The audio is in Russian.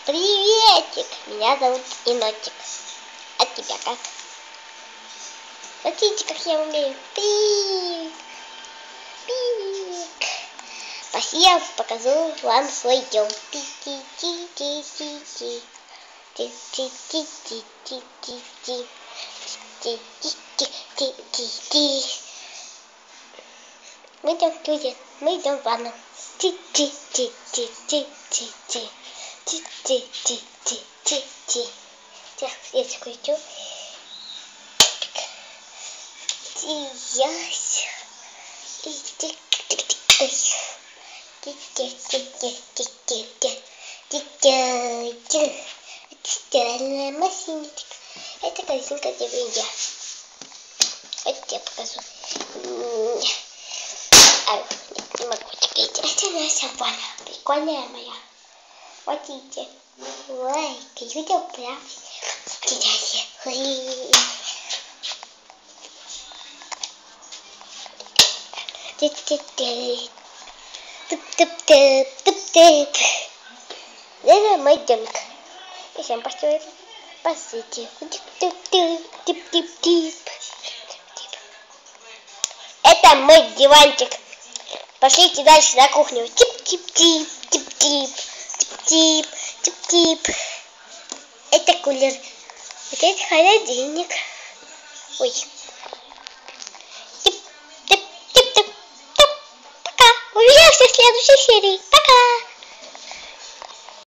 Приветик! Меня зовут Енотик. А тебя как? Смотрите, как я умею. Пик! Пик! Я покажу вам свой дом. Ти-ти-ти-ти-ти-ти. Ти-ти-ти-ти-ти-ти. Ти-ти-ти-ти-ти. Мы идем в ванну. Ти-ти-ти-ти-ти-ти. Ти-ти-ти-ти-ти-ти. Сейчас я включу. Тиясь. Стиральная машиночка. Это корзинка для белья. Вот я покажу. Не могу теперь. Это наша ванна. Прикольная моя. Вот видите. Ой, видео прям. Кидайте. Туп-туп-туп-туп-туп. Это мой домик. И всем построим. Посмотрите. Тип-тип-тип-тип-тип. Это мой диванчик. Пошлите дальше на кухню. Тип-тип-тип, тип-тип, тип-тип, тип-тип. Это кулер. Вот это холодильник. Ой. Тип-тип-тип-тип. Пока. Увидимся в следующей серии. Пока.